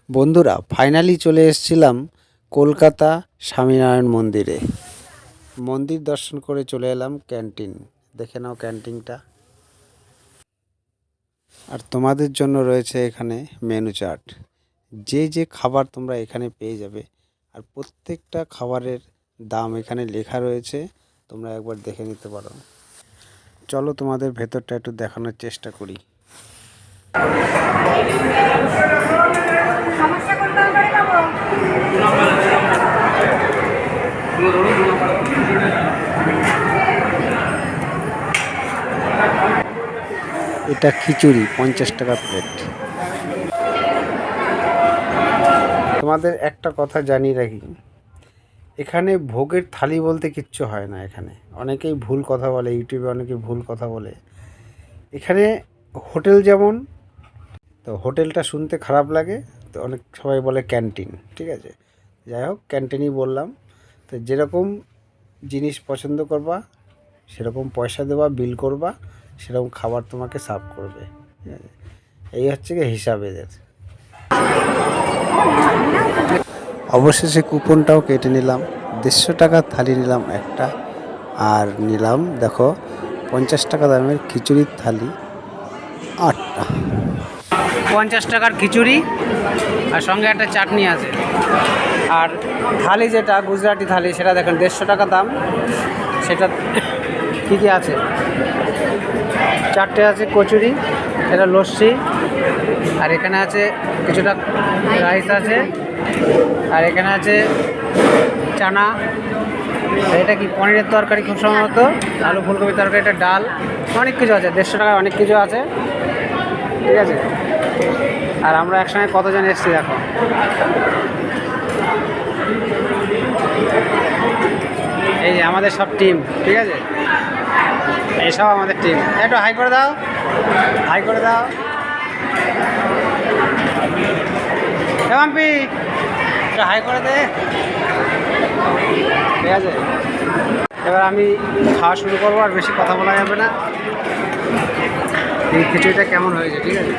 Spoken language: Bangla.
বন্ধুরা ফাইনালি চলে এসেছিলাম কলকাতা স্বামীনারায়ণ মন্দিরে। মন্দির দর্শন করে চলে এলাম ক্যান্টিন। দেখে নাও ক্যান্টিনটা। আর তোমাদের জন্য রয়েছে এখানে মেনু চার্ট। যে যে খাবার তোমরা এখানে পেয়ে যাবে, আর প্রত্যেকটা খাবারের দাম এখানে লেখা রয়েছে, তোমরা একবার দেখে নিতে পারো। চলো তোমাদের ভেতরটা একটু দেখানোর চেষ্টা করি। এটা খিচুড়ি 50 টাকা প্লেট। তোমাদের একটা কথা জানিয়ে রাখি, এখানে ভোগের থালি বলতে কিচ্ছু হয় না। এখানে অনেকেই ভুল কথা বলে, ইউটিউবে অনেকে ভুল কথা বলে। এখানে হোটেল যেমন, তো হোটেলটা শুনতে খারাপ লাগে, তো অনেক সবাই বলে ক্যান্টিন। ঠিক আছে, যাই হোক ক্যান্টিনই বললাম। তো যেরকম জিনিস পছন্দ করবা সেরকম পয়সা দেবা, বিল করবা, সেরকম খাবার তোমাকে সার্ভ করবে। ঠিক আছে, এই হচ্ছে কি হিসাব এদের। অবশেষে কুপনটাও কেটে নিলাম। 150 টাকার থালি নিলাম একটা, আর নিলাম দেখো 50 টাকা দামের খিচুড়ির থালি 8টা। 50 টাকার খিচুড়ি আর সঙ্গে একটা চাটনি আছে। আর থালি যেটা গুজরাটি থালি, সেটা দেখেন 150 টাকা দাম। সেটা কী কী আছে, 4টে আছে কচুরি, এটা লস্যি, আর এখানে আছে কিছুটা রাইস আছে, আর এখানে আছে চানা, আর এটা কি পনিরের তরকারি খুব সম্ভবত, আলু ফুলকপির তরকারি, এটা ডাল, অনেক কিছু আছে। 150 টাকায় অনেক কিছু আছে। ঠিক আছে, আর আমরা একসঙ্গে কতজন এসেছি দেখো। এই যে আমাদের সব টিম। ঠিক আছে, এইসব আমাদের টিম। একটু হাই করে দাও, হাই করে দাও। একটু হাই করে দে। ঠিক আছে, এবার আমি খাওয়া শুরু করবো, আর বেশি কথা বলা যাবে না। এই খিচুড়িটা কেমন হয়েছে, ঠিক আছে।